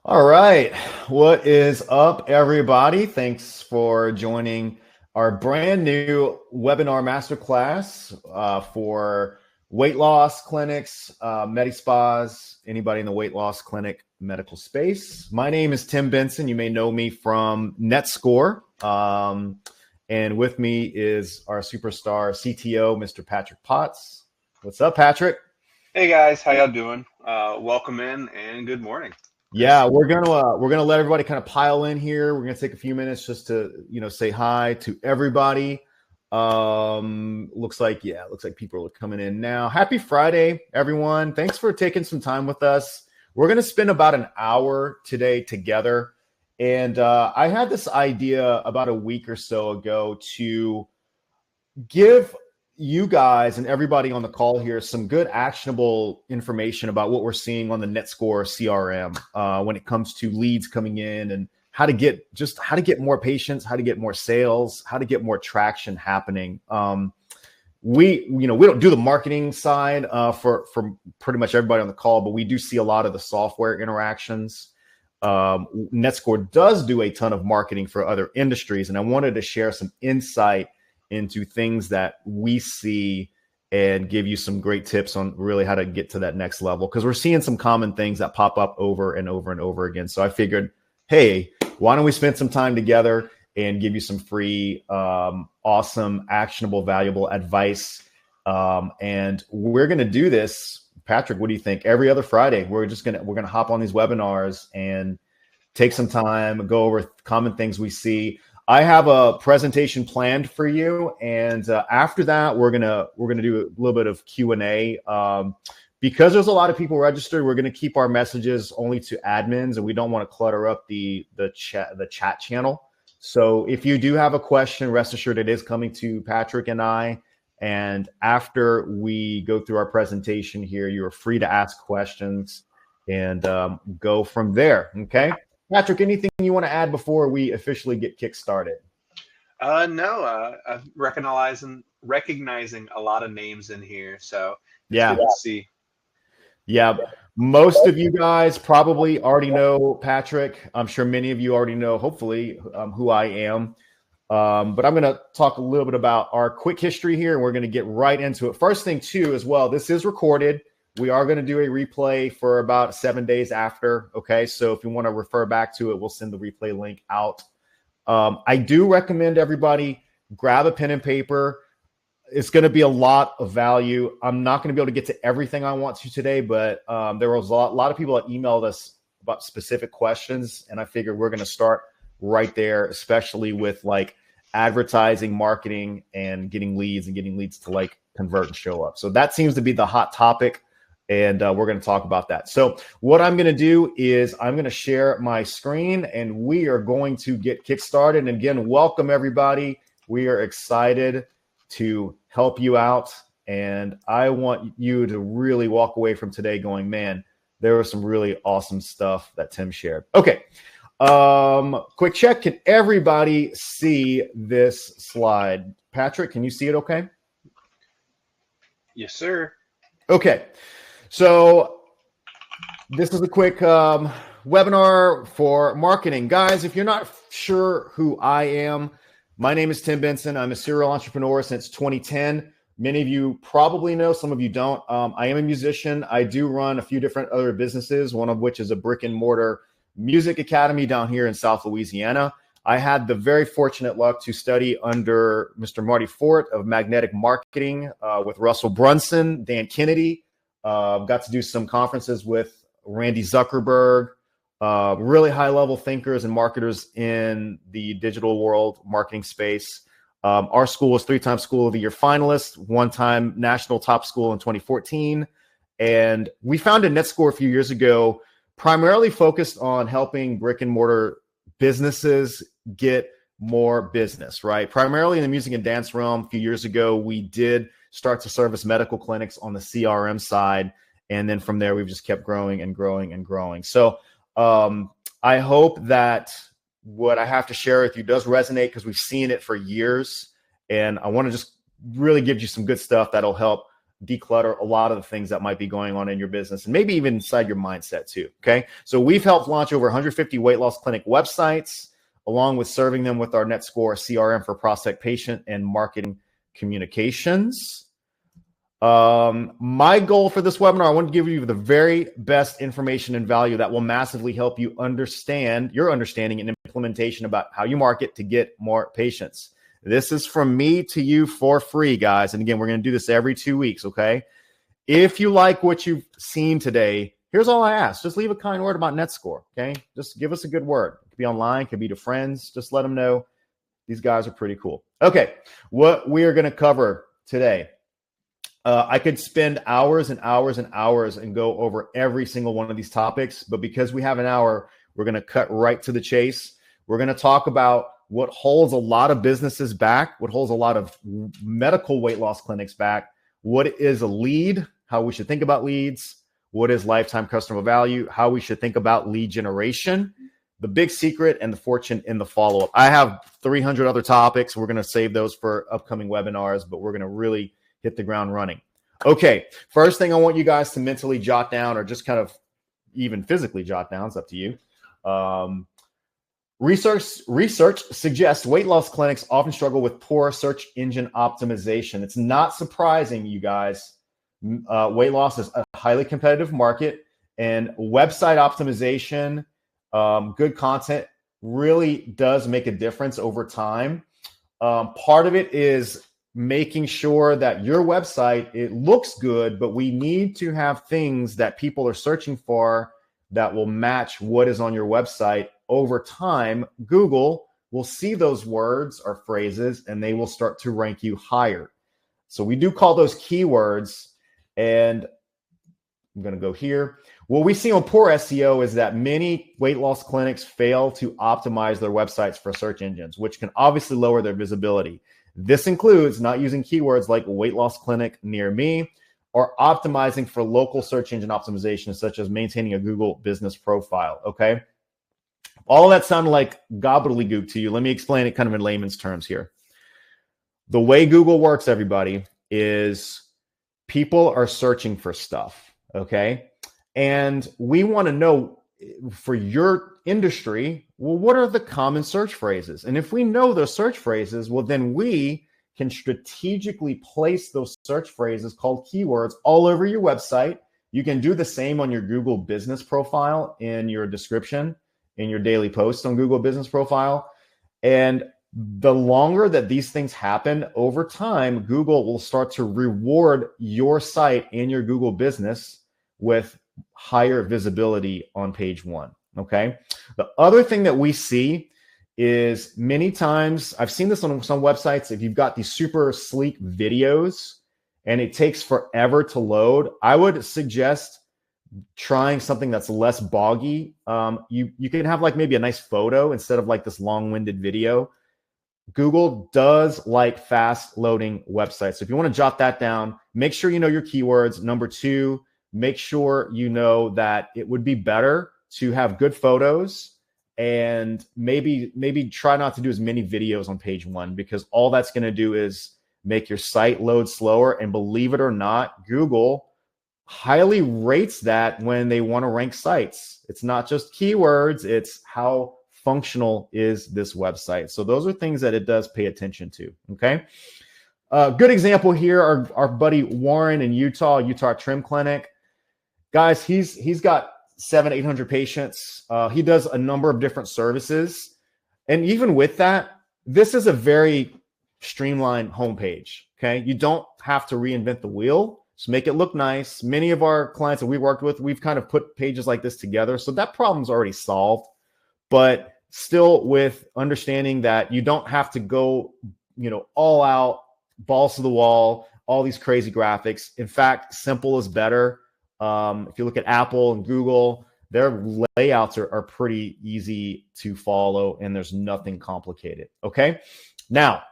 All right. What is up, everybody? Thanks for joining our brand new webinar masterclass for weight loss clinics, med-spas, anybody in the weight loss clinic medical space. My name is Tim Benson. You may know me from NetScore. And with me is our superstar CTO, Mr. Patrik Potts. What's up, Patrik? Hey guys, how y'all doing? Welcome in and good morning. Yeah, we're gonna let everybody kind of pile in here. We're gonna take a few minutes just to say hi to everybody. Looks like people are coming in now. Happy Friday, everyone! Thanks for taking some time with us. We're gonna spend about an hour today together, and I had this idea about a week or so ago to give you guys and everybody on the call here some good actionable information about what we're seeing on the NetScore CRM when it comes to leads coming in and how to get more patients, how to get more sales, how to get more traction happening. We don't do the marketing side for pretty much everybody on the call, but we do see a lot of the software interactions. NetScore does do a ton of marketing for other industries, and I wanted to share some insight into things that we see and give you some great tips on really how to get to that next level, because we're seeing some common things that pop up over and over and over again. So I figured, hey, why don't we spend some time together and give you some free, awesome, actionable, valuable advice. And we're going to do this. Patrik, what do you think? Every other Friday, we're going to hop on these webinars and take some time, go over common things we see. I have a presentation planned for you, and after that, we're gonna do a little bit of Q&A. Because there's a lot of people registered, we're gonna keep our messages only to admins, and we don't want to clutter up the chat channel. So if you do have a question, rest assured it is coming to Patrik and I. And after we go through our presentation here, you are free to ask questions and go from there. Okay. Patrik, anything you want to add before we officially get kick-started? No, recognizing a lot of names in here, so yeah, good to see. Yeah, most of you guys probably already know Patrik. I'm sure many of you already know, hopefully, who I am. But I'm going to talk a little bit about our quick history here, and we're going to get right into it. First thing, too, as well, this is recorded. We are going to do a replay for about 7 days after. Okay, so if you want to refer back to it, we'll send the replay link out. I do recommend everybody grab a pen and paper. It's going to be a lot of value. I'm not going to be able to get to everything I want to today, but there was a lot of people that emailed us about specific questions, and I figured we're going to start right there, especially with like advertising, marketing, and getting leads to like convert and show up. So that seems to be the hot topic. And we're going to talk about that. So what I'm going to do is I'm going to share my screen, and we are going to get kickstarted. And again, welcome everybody. We are excited to help you out. And I want you to really walk away from today going, man, there was some really awesome stuff that Tim shared. Okay. Quick check. Can everybody see this slide? Patrik, can you see it okay? Yes, sir. Okay. So this is a quick webinar for marketing. Guys, if you're not sure who I am, my name is Tim Benson. I'm a serial entrepreneur since 2010. Many of you probably know, some of you don't. I am a musician. I do run a few different other businesses, one of which is a brick and mortar music academy down here in South Louisiana. I had the very fortunate luck to study under Mr. Marty Fort of Magnetic Marketing with Russell Brunson, Dan Kennedy. Got to do some conferences with Randy Zuckerberg, really high-level thinkers and marketers in the digital world marketing space. Our school was 3-time School of the Year finalist, 1-time National Top School in 2014. And we founded NetScore a few years ago, primarily focused on helping brick and mortar businesses get more business, right? Primarily in the music and dance realm. A few years ago, we did start to service medical clinics on the CRM side. And then from there, we've just kept growing and growing and growing. So I hope that what I have to share with you does resonate, because we've seen it for years. And I want to just really give you some good stuff that'll help declutter a lot of the things that might be going on in your business and maybe even inside your mindset too. Okay. So we've helped launch over 150 weight loss clinic websites, along with serving them with our NetScore CRM for prospect, patient, and marketing communications. My goal for this webinar, I want to give you the very best information and value that will massively help you understand your understanding and implementation about how you market to get more patients. This is from me to you for free, guys. And again, we're going to do this every 2 weeks. Okay. If you like what you've seen today, here's all I ask. Just leave a kind word about NetScore. Okay. Just give us a good word. It could be online, it could be to friends. Just let them know these guys are pretty cool. Okay. What we are going to cover today. I could spend hours and hours and hours and go over every single one of these topics, but because we have an hour, we're going to cut right to the chase. We're going to talk about what holds a lot of businesses back, what holds a lot of medical weight loss clinics back, what is a lead, how we should think about leads, what is lifetime customer value, how we should think about lead generation, the big secret, and the fortune in the follow-up. I have 300 other topics. We're going to save those for upcoming webinars, but we're going to really hit the ground running. Okay, first thing I want you guys to mentally jot down, or just kind of even physically jot down, it's up to you. Research suggests weight loss clinics often struggle with poor search engine optimization. It's not surprising, you guys. Weight loss is a highly competitive market, and website optimization, good content really does make a difference over time. Part of it is making sure that your website, it looks good, but we need to have things that people are searching for that will match what is on your website. Over time, Google will see those words or phrases and they will start to rank you higher. So we do call those keywords, and I'm going to go here. What we see on poor SEO is that many weight loss clinics fail to optimize their websites for search engines, which can obviously lower their visibility. This includes not using keywords like weight loss clinic near me, or optimizing for local search engine optimization, such as maintaining a Google business profile. Okay. All that sounded like gobbledygook to you. Let me explain it kind of in layman's terms here. The way Google works, everybody, is people are searching for stuff. Okay. And we want to know, for your industry, well, what are the common search phrases? And if we know those search phrases, well, then we can strategically place those search phrases called keywords all over your website. You can do the same on your Google business profile, in your description, in your daily posts on Google business profile. And the longer that these things happen over time, Google will start to reward your site and your Google business with higher visibility on page one. Okay. The other thing that we see is, many times, I've seen this on some websites, if you've got these super sleek videos and it takes forever to load, I would suggest trying something that's less boggy. You can have like maybe a nice photo instead of like this long-winded video. Google does like fast loading websites. So if you want to jot that down, make sure you know your keywords. Number two, make sure you know that it would be better to have good photos, and maybe try not to do as many videos on page one, because all that's going to do is make your site load slower. And believe it or not, Google highly rates that when they want to rank sites. It's not just keywords, it's how functional is this website. So those are things that it does pay attention to. Okay. Good example here, our buddy Warren in Utah Trim Clinic. Guys, he's got 700-800 patients. He does a number of different services. And even with that, this is a very streamlined homepage. Okay. You don't have to reinvent the wheel. Just make it look nice. Many of our clients that we worked with, we've kind of put pages like this together. So that problem's already solved, but still with understanding that you don't have to go, all out, balls to the wall, all these crazy graphics. In fact, simple is better. If you look at Apple and Google, their layouts are pretty easy to follow, and there's nothing complicated. Okay. Now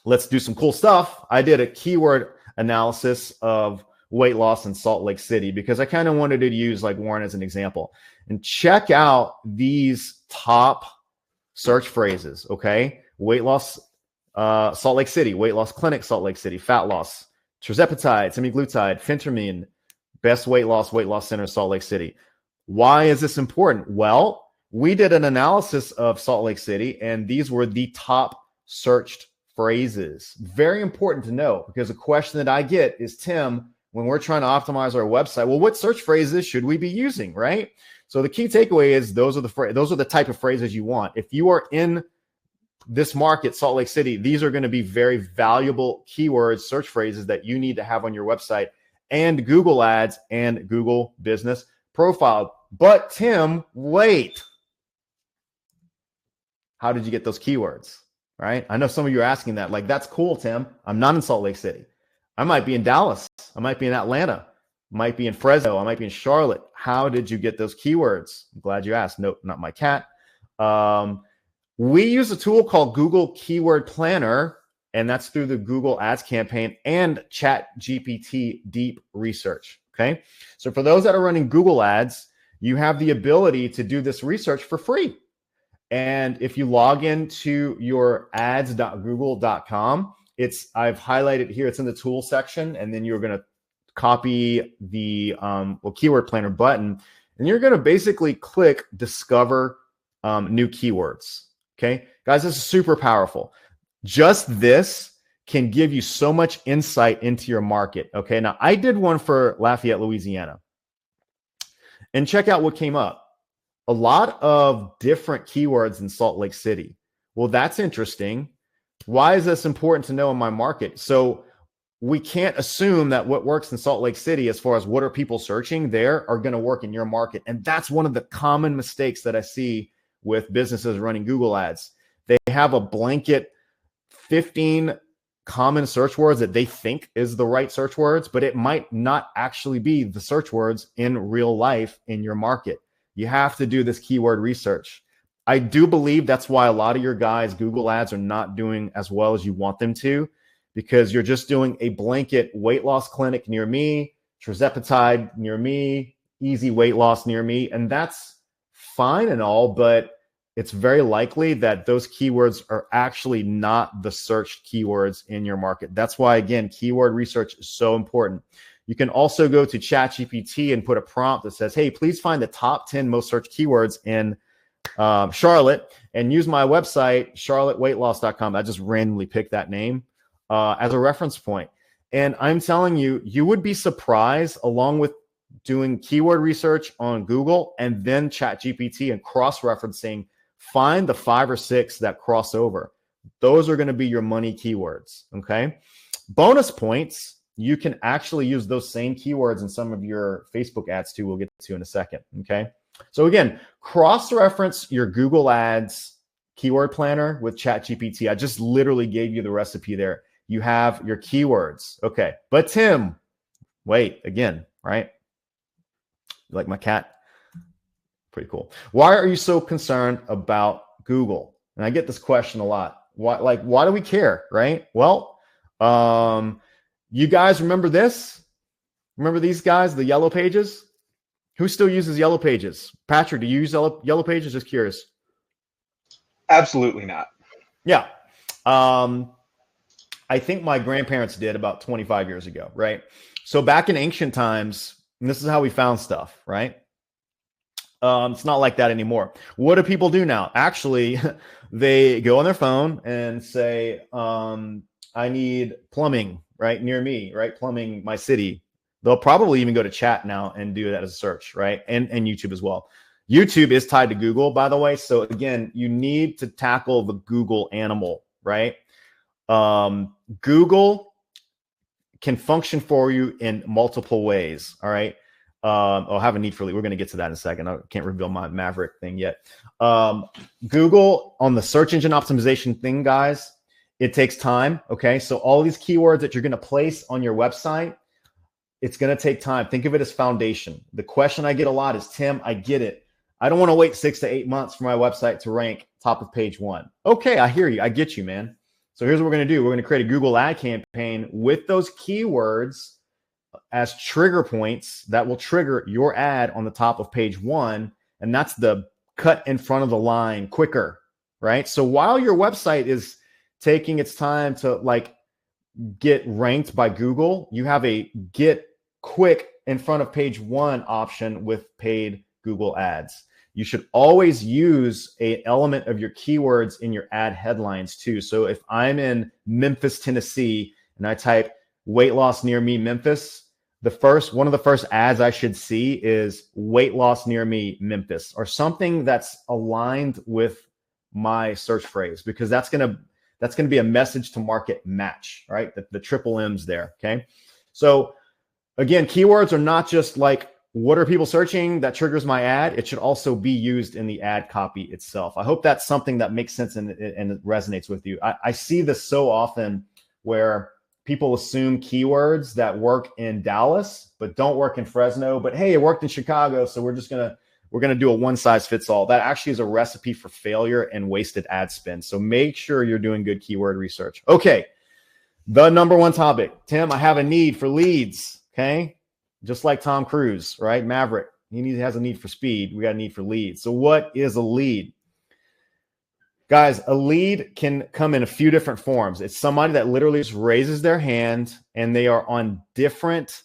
let's do some cool stuff. I did a keyword analysis of weight loss in Salt Lake City because I kind of wanted to use like Warren as an example, and check out these top search phrases. Okay. Weight loss, Salt Lake City, weight loss clinic, Salt Lake City, fat loss tirzepatide, semaglutide, phentermine, best weight loss center, Salt Lake City. Why is this important? Well, we did an analysis of Salt Lake City, and these were the top searched phrases. Very important to know, because a question that I get is, Tim, when we're trying to optimize our website, well, what search phrases should we be using, right? So the key takeaway is those are the type of phrases you want. If you are in this market, Salt Lake City, these are going to be very valuable keywords, search phrases that you need to have on your website and Google Ads and Google Business Profile. But Tim, wait. How did you get those keywords, right? I know some of you are asking that. Like, that's cool, Tim. I'm not in Salt Lake City. I might be in Dallas. I might be in Atlanta. I might be in Fresno. I might be in Charlotte. How did you get those keywords? I'm glad you asked. Nope, not my cat. We use a tool called Google Keyword Planner, and that's through the Google Ads campaign and ChatGPT Deep Research, okay? So for those that are running Google Ads, you have the ability to do this research for free. And if you log into your ads.google.com, I've highlighted here, it's in the tool section, and then you're going to copy the keyword planner button, and you're going to basically click discover new keywords. Okay, guys, this is super powerful. Just this can give you so much insight into your market. Okay, now I did one for Lafayette, Louisiana, and check out what came up. A lot of different keywords in Salt Lake City. Well, that's interesting. Why is this important to know in my market? So we can't assume that what works in Salt Lake City, as far as what are people searching there, are going to work in your market. And that's one of the common mistakes that I see with businesses running Google Ads. They have a blanket 15 common search words that they think is the right search words, but it might not actually be the search words in real life in your market. You have to do this keyword research. I do believe that's why a lot of your guys' Google Ads are not doing as well as you want them to, because you're just doing a blanket weight loss clinic near me, tirzepatide near me, easy weight loss near me. And that's fine and all, but it's very likely that those keywords are actually not the searched keywords in your market. That's why, again, keyword research is so important. You can also go to ChatGPT and put a prompt that says, hey, please find the top 10 most searched keywords in Charlotte, and use my website, charlotteweightloss.com. I just randomly picked that name as a reference point. And I'm telling you, you would be surprised, along with doing keyword research on Google and then ChatGPT and cross-referencing, find the 5 or 6 that cross over. Those are going to be your money keywords, okay? Bonus points, you can actually use those same keywords in some of your Facebook ads too. We'll get to in a second, okay? So again, cross-reference your Google Ads keyword planner with ChatGPT. I just literally gave you the recipe there. You have your keywords, okay? But Tim, wait, again, right? Like my cat? Pretty cool. Why are you so concerned about Google? And I get this question a lot. Why do we care, right? Well, you guys remember this? Remember these guys, the yellow pages? Who still uses yellow pages? Patrik, do you use yellow pages? Just curious. Absolutely not. Yeah. I think my grandparents did about 25 years ago, right? So back in ancient times, and this is how we found stuff, right? It's not like that anymore. What do people do now? Actually, they go on their phone and say, I need plumbing right near me, right? Plumbing my city. They'll probably even go to chat now and do that as a search, right? And YouTube as well. YouTube is tied to Google, by the way. So again, you need to tackle the Google animal, right? Google can function for you in multiple ways, all right? I'll have a need for we're going to get to that in a second. I can't reveal my Maverick thing yet. Google on the search engine optimization thing, guys, it takes time, okay? So all these keywords that you're going to place on your website, it's going to take time. Think of it as foundation. The question I get a lot is, Tim, I get it. I don't want to wait 6 to 8 months for my website to rank top of page 1. Okay, I hear you. I get you, man. So here's what we're going to do. We're going to create a Google ad campaign with those keywords as trigger points that will trigger your ad on the top of page 1. And that's the cut in front of the line quicker, right? So while your website is taking its time to get ranked by Google, you have a get quick in front of page 1 option with paid Google ads. You should always use an element of your keywords in your ad headlines too. So if I'm in Memphis, Tennessee, and I type weight loss near me, Memphis, one of the first ads I should see is weight loss near me, Memphis, or something that's aligned with my search phrase, because that's going to be a message to market match, right? The triple M's there. Okay. So again, keywords are not just like, what are people searching that triggers my ad? It should also be used in the ad copy itself. I hope that's something that makes sense and it resonates with you. I see this so often where people assume keywords that work in Dallas, but don't work in Fresno, but hey, it worked in Chicago. So we're going to do a one size fits all. That actually is a recipe for failure and wasted ad spend. So make sure you're doing good keyword research. Okay. The number one topic, Tim, I have a need for leads. Okay. Just like Tom Cruise, right? Maverick, he has a need for speed. We got a need for leads. So what is a lead? Guys, a lead can come in a few different forms. It's somebody that literally just raises their hand and they are on different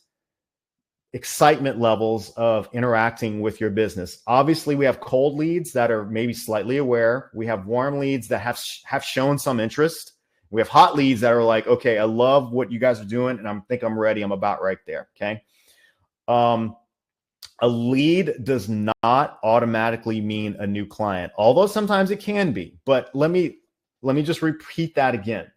excitement levels of interacting with your business. Obviously, we have cold leads that are maybe slightly aware. We have warm leads that have shown some interest. We have hot leads that are like, okay, I love what you guys are doing and I think I'm ready. I'm about right there, okay? A lead does not automatically mean a new client, although sometimes it can be. But let me just repeat that again.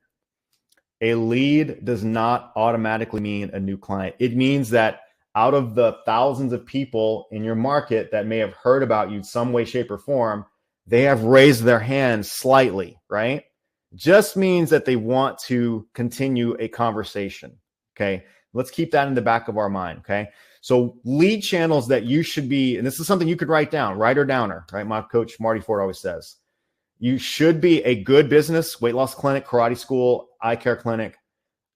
A lead does not automatically mean a new client. It means that out of the thousands of people in your market that may have heard about you some way, shape, or form, they have raised their hand slightly, right? Just means that they want to continue a conversation, okay? Let's keep that in the back of our mind, okay? So lead channels that you should be, and this is something you could write down, writer downer, right? My coach, Marty Ford, always says, you should be a good business, weight loss clinic, karate school, eye care clinic.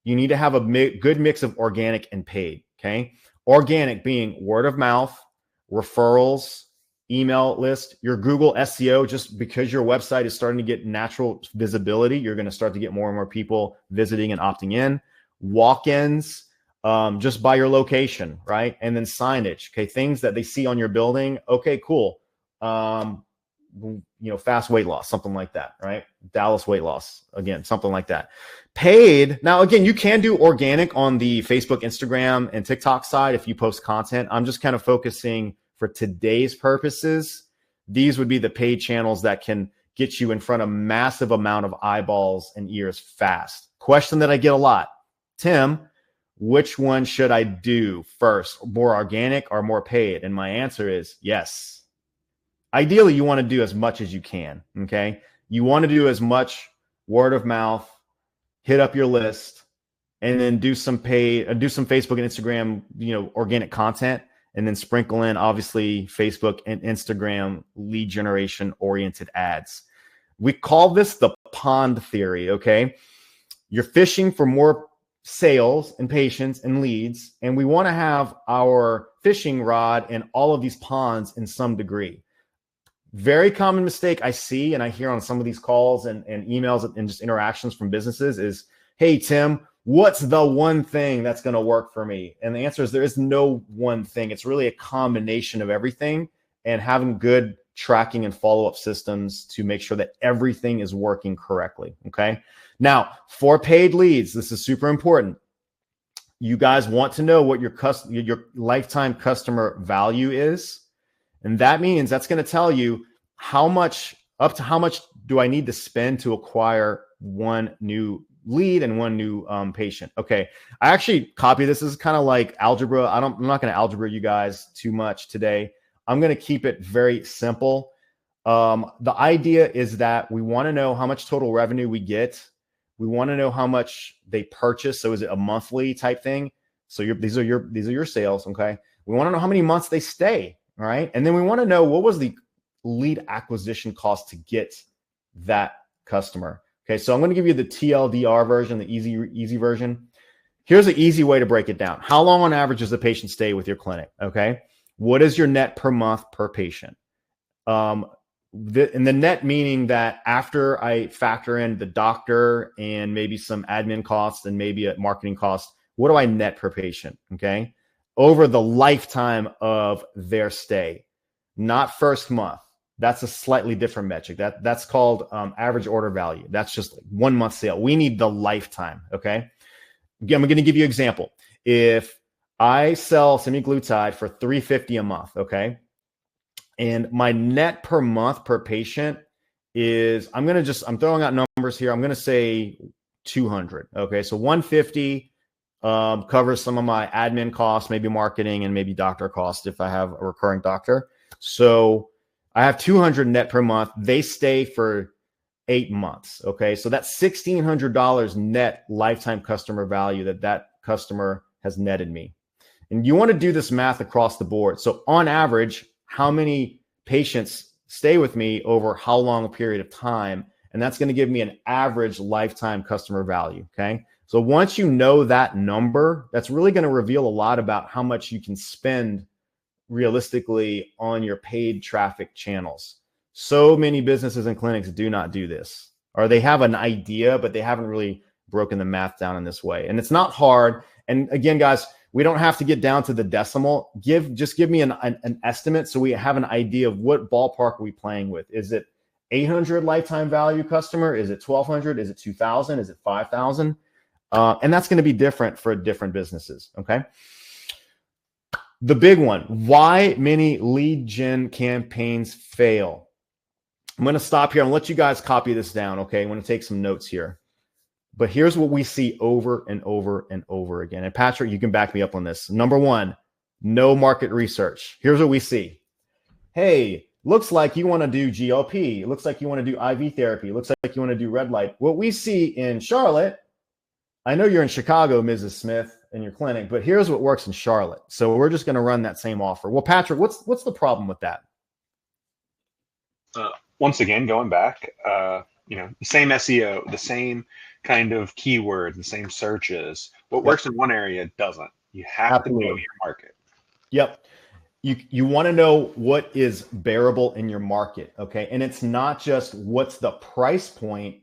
You need to have a good mix of organic and paid, okay? Organic being word of mouth, referrals, email list, your Google SEO. Just because your website is starting to get natural visibility, you're going to start to get more and more people visiting and opting in. Walk-ins, just by your location, right? And then signage, okay? Things that they see on your building. Okay, cool. Fast weight loss, something like that, right? Dallas weight loss, again, something like that. Paid. Now, again, you can do organic on the Facebook, Instagram, and TikTok side if you post content. I'm just kind of focusing for today's purposes. These would be the paid channels that can get you in front of a massive amount of eyeballs and ears fast. Question that I get a lot, Tim, which one should I do first? More organic or more paid? And my answer is yes. Ideally, you want to do as much as you can, okay? You want to do as much word of mouth, hit up your list, and then do some paid, do some Facebook and Instagram, organic content, and then sprinkle in, obviously, Facebook and Instagram lead generation oriented ads. We call this the pond theory, okay? You're fishing for more sales and patients and leads, and we want to have our fishing rod in all of these ponds in some degree. Very common mistake I see and I hear on some of these calls and emails and just interactions from businesses is, hey, Tim, what's the one thing that's going to work for me? And the answer is there is no one thing. It's really a combination of everything and having good tracking and follow-up systems to make sure that everything is working correctly, okay? Now, for paid leads, this is super important. You guys want to know what your lifetime customer value is. And that means that's going to tell you how much do I need to spend to acquire one new lead and one new patient. Okay. I actually copy this. This is kind of like algebra. I'm not going to algebra you guys too much today. I'm going to keep it very simple. The idea is that we want to know how much total revenue we get. We want to know how much they purchase. So is it a monthly type thing? So these are your sales. Okay. We want to know how many months they stay. All right. And then we want to know what was the lead acquisition cost to get that customer. Okay. So I'm going to give you the TLDR version, the easy version. Here's an easy way to break it down. How long on average does the patient stay with your clinic? Okay. What is your net per month per patient? and the net meaning that after I factor in the doctor and maybe some admin costs and maybe a marketing cost, what do I net per patient? Okay. Over the lifetime of their stay, not first month. That's a slightly different metric. That's called average order value. That's just 1 month sale. We need the lifetime. Okay. Again, I'm going to give you an example. If I sell semaglutide for $350 a month, okay, and my net per month per patient is, I'm throwing out numbers here. I'm going to say 200. Okay. So 150 covers some of my admin costs, maybe marketing and maybe doctor costs if I have a recurring doctor. So I have 200 net per month. They stay for 8 months. Okay. So that's $1,600 net lifetime customer value that customer has netted me. And you want to do this math across the board. So on average, how many patients stay with me over how long a period of time? And that's going to give me an average lifetime customer value. Okay. So once you know that number, that's really going to reveal a lot about how much you can spend realistically on your paid traffic channels. So many businesses and clinics do not do this, or they have an idea, but they haven't really broken the math down in this way. And it's not hard. And again, guys, we don't have to get down to the decimal. Just give me an estimate so we have an idea of what ballpark are we playing with. Is it 800 lifetime value customer? Is it 1,200? Is it 2,000? Is it 5,000? And that's going to be different for different businesses. Okay. The big one, why many lead gen campaigns fail. I'm going to stop here and let you guys copy this down. Okay. I'm going to take some notes here. But here's what we see over and over and over again. And Patrik, you can back me up on this. Number one, no market research. Here's what we see. Hey, looks like you want to do GLP. It looks like you want to do IV therapy. It looks like you want to do red light. What we see in Charlotte, I know you're in Chicago, Mrs. Smith, in your clinic, but here's what works in Charlotte. So we're just going to run that same offer. Well, Patrik, what's the problem with that? Once again, going back, the same SEO, the same kind of keywords, the same searches. What works in one area doesn't. You have to know your market. Yep. You want to know what is bearable in your market. Okay. And it's not just what's the price point.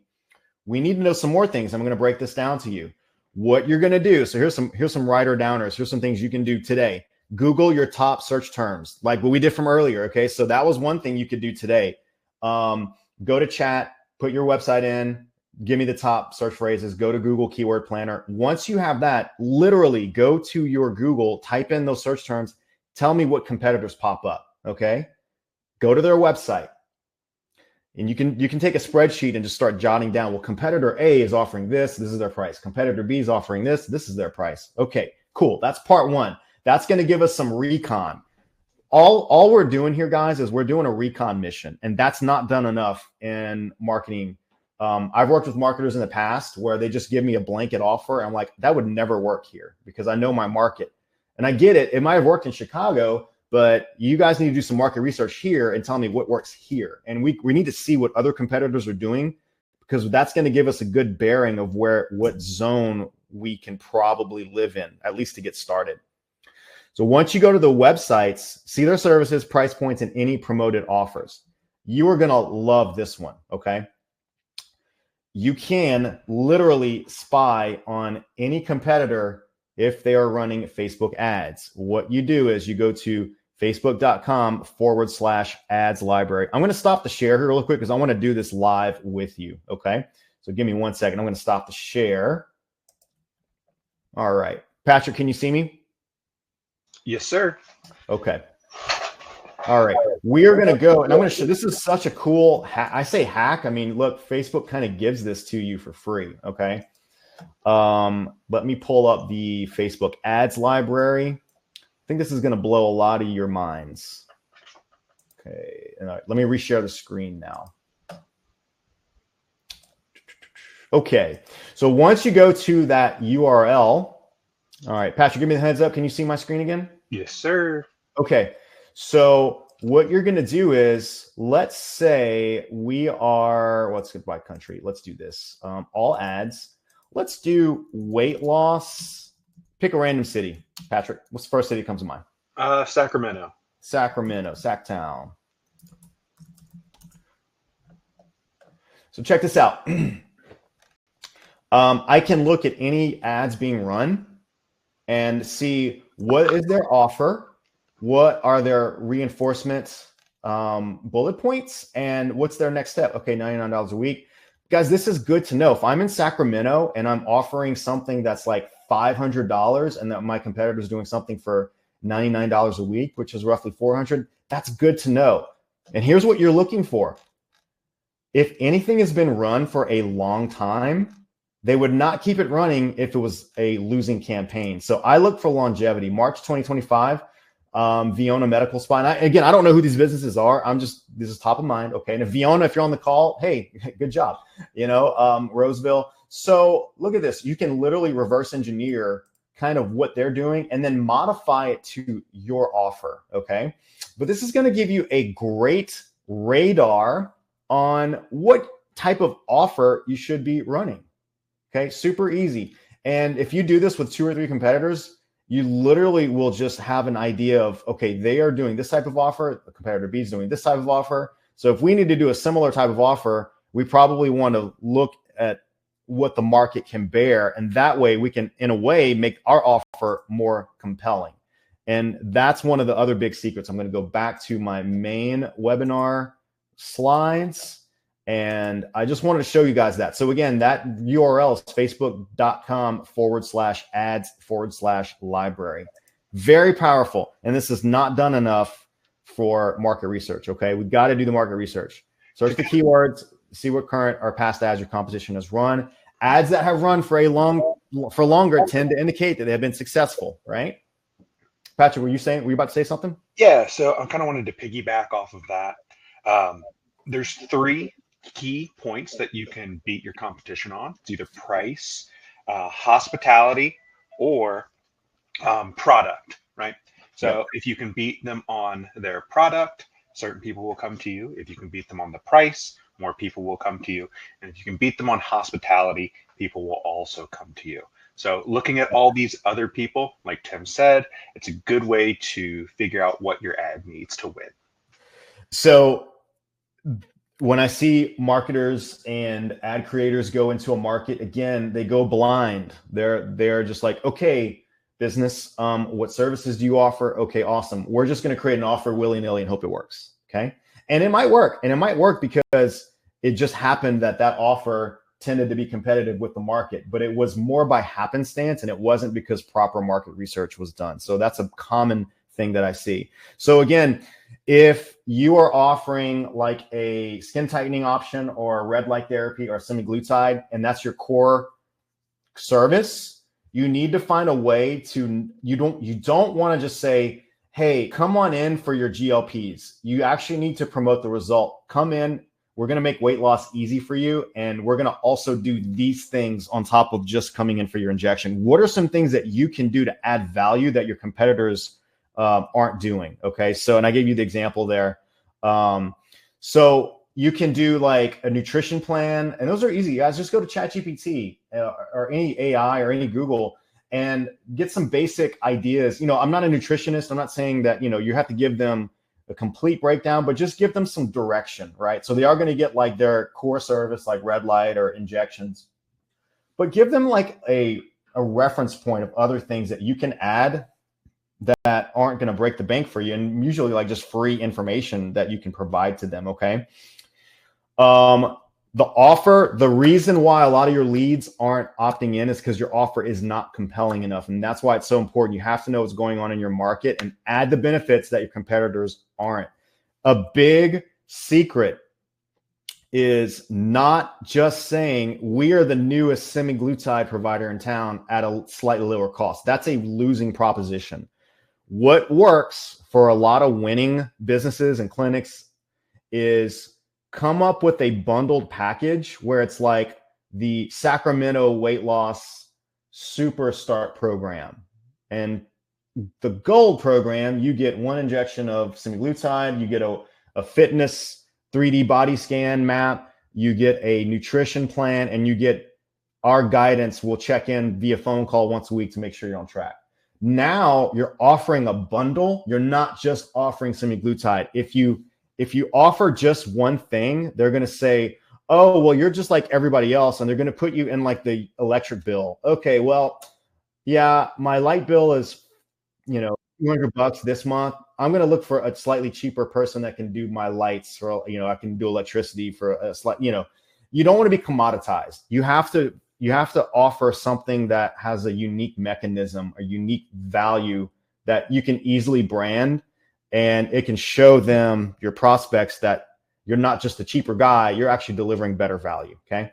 We need to know some more things. I'm going to break this down to you. What you're going to do. So here's some writer downers. Here's some things you can do today. Google your top search terms, like what we did from earlier. Okay. So that was one thing you could do today. Go to chat, put your website in, give me the top search phrases, go to Google Keyword Planner. Once you have that, literally go to your Google, type in those search terms, tell me what competitors pop up. Okay. Go to their website. And you can take a spreadsheet and just start jotting down, well, competitor A is offering this is their price. Competitor B is offering this is their price. Okay, cool. That's part one. That's going to give us some recon. All we're doing here, guys, is we're doing a recon mission, and that's not done enough in marketing. I've worked with marketers in the past where they just give me a blanket offer. And I'm like, that would never work here because I know my market. And I get it. It might have worked in Chicago, but you guys need to do some market research here and tell me what works here. And we need to see what other competitors are doing, because that's going to give us a good bearing of what zone we can probably live in, at least to get started. So once you go to the websites, see their services, price points, and any promoted offers, you are going to love this one. Okay. You can literally spy on any competitor if they are running Facebook ads. What you do is you go to facebook.com/ads library. I'm going to stop the share here real quick because I want to do this live with you. Okay. So give me 1 second. I'm going to stop the share. All right. Patrik, can you see me? Yes, sir. Okay. All right. We are going to go, and I'm going to show, this is such a cool hack. I say hack. I mean, look, Facebook kind of gives this to you for free. Okay. Let me pull up the Facebook ads library. I think this is going to blow a lot of your minds. Okay. And let me reshare the screen now. Okay. So once you go to that URL, all right, Patrik, give me the heads up. Can you see my screen again? Yes, sir. Okay. So what you're going to do is, let's say we are, let's get by country. Let's do this. All ads. Let's do weight loss. Pick a random city. Patrik, what's the first city that comes to mind? Sacramento. Sacramento, Sacktown. So check this out. I can look at any ads being run and see what is their offer, what are their reinforcements, bullet points, and what's their next step. Okay, $99 a week. Guys, this is good to know. If I'm in Sacramento and I'm offering something that's like $500 and that my competitor is doing something for $99 a week, which is roughly $400, that's good to know. And here's what you're looking for. If anything has been run for a long time, they would not keep it running if it was a losing campaign. So I look for longevity. March 2025, Viona Medical Spa. And again, I don't know who these businesses are. This is top of mind. Okay. And if Viona, if you're on the call, hey, good job. Roseville. So look at this. You can literally reverse engineer kind of what they're doing and then modify it to your offer. Okay. But this is going to give you a great radar on what type of offer you should be running. Okay, super easy. And if you do this with 2 or 3 competitors, you literally will just have an idea of, okay, they are doing this type of offer, the competitor B is doing this type of offer. So if we need to do a similar type of offer, we probably want to look at what the market can bear. And that way we can, in a way, make our offer more compelling. And that's one of the other big secrets. I'm going to go back to my main webinar slides. And I just wanted to show you guys that. So again, that URL is facebook.com/ads/library. Very powerful. And this is not done enough for market research. Okay. We've got to do the market research. Search the keywords, see what current or past ads your competition has run. Ads that have run for longer tend to indicate that they have been successful, right? Patrick, were you about to say something? Yeah. So I kind of wanted to piggyback off of that. There's 3 key points that you can beat your competition on. It's either price, hospitality, or product, right? So if you can beat them on their product, certain people will come to you. If you can beat them on the price, more people will come to you. And if you can beat them on hospitality, people will also come to you. So looking at all these other people, like Tim said, it's a good way to figure out what your ad needs to win. So when I see marketers and ad creators go into a market, again, they go blind. They're just like, okay, business, what services do you offer? Okay, awesome. We're just going to create an offer willy-nilly and hope it works. Okay. And it might work. And it might work because it just happened that offer tended to be competitive with the market, but it was more by happenstance and it wasn't because proper market research was done. So that's a common thing that I see. So again, if you are offering like a skin tightening option or red light therapy or semaglutide, and that's your core service, you need to find a way to, you don't want to just say, hey, come on in for your GLPs. You actually need to promote the result. Come in. We're going to make weight loss easy for you. And we're going to also do these things on top of just coming in for your injection. What are some things that you can do to add value that your competitors aren't doing? Okay. So, and I gave you the example there. So you can do like a nutrition plan, and those are easy, guys. Just go to ChatGPT or any AI or any Google and get some basic ideas. I'm not a nutritionist. I'm not saying that, you have to give them a complete breakdown, but just give them some direction, right? So they are going to get like their core service, like red light or injections, but give them like a reference point of other things that you can add that aren't going to break the bank for you, and usually like just free information that you can provide to them. Okay. The offer, the reason why a lot of your leads aren't opting in is because your offer is not compelling enough. And that's why it's so important. You have to know what's going on in your market and add the benefits that your competitors aren't. A big secret is not just saying we are the newest semaglutide provider in town at a slightly lower cost. That's a losing proposition. What works for a lot of winning businesses and clinics is come up with a bundled package where it's like the Sacramento Weight Loss Super Start program. And the gold program, you get 1 injection of semaglutide, you get a fitness 3D body scan map, you get a nutrition plan, and you get our guidance. We'll check in via phone call once a week to make sure you're on track. Now you're offering a bundle. You're not just offering semaglutide. If you offer just one thing, they're going to say, oh, well, you're just like everybody else, and they're going to put you in like the electric bill. Okay, well, yeah, my light bill is, $200 this month. I'm going to look for a slightly cheaper person that can do my lights, or, I can do electricity for a slight, you don't want to be commoditized. You have to offer something that has a unique mechanism, a unique value that you can easily brand, and it can show them, your prospects, that you're not just a cheaper guy, you're actually delivering better value. Okay.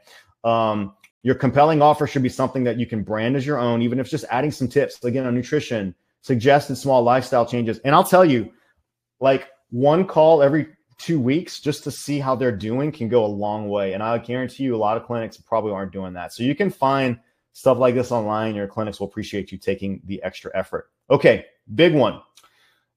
Your compelling offer should be something that you can brand as your own, even if it's just adding some tips, again, on nutrition, suggested small lifestyle changes. And I'll tell you, like, one call every 2 weeks just to see how they're doing can go a long way. And I guarantee you a lot of clinics probably aren't doing that. So you can find stuff like this online. Your clinics will appreciate you taking the extra effort. Okay, big one.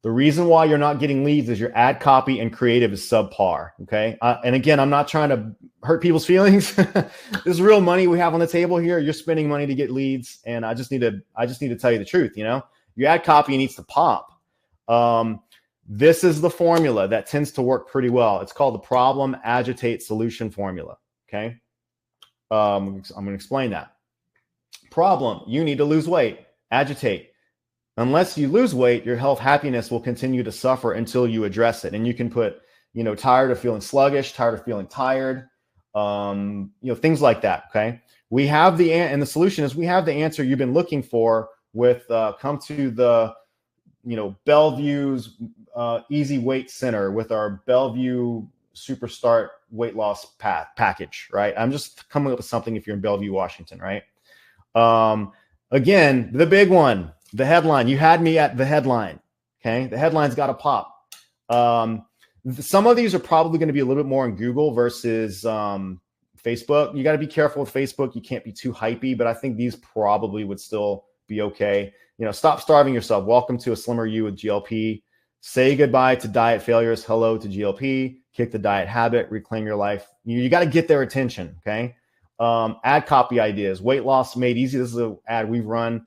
The reason why you're not getting leads is your ad copy and creative is subpar. Okay. And again, I'm not trying to hurt people's feelings. This is real money we have on the table here. You're spending money to get leads. And I just need to tell you the truth. Your ad copy needs to pop. This is the formula that tends to work pretty well. It's called the problem, agitate, solution formula. Okay. I'm going to explain that. Problem, you need to lose weight. Agitate. Unless you lose weight, your health happiness will continue to suffer until you address it. And you can put, tired of feeling sluggish, tired of feeling tired, things like that. Okay. We have and the solution is we have the answer you've been looking for with, come to the, Bellevue's Easy Weight Center with our Bellevue Superstart weight loss package, right? I'm just coming up with something if you're in Bellevue, Washington, right? Again, the big one. The headline. You had me at the headline. Okay. The headline's got to pop. Some of these are probably going to be a little bit more on Google versus Facebook. You got to be careful with Facebook. You can't be too hypey, but I think these probably would still be okay. Stop starving yourself. Welcome to a slimmer you with GLP. Say goodbye to diet failures. Hello to GLP. Kick the diet habit. Reclaim your life. You got to get their attention. Okay. Ad copy ideas. Weight loss made easy. This is an ad we've run.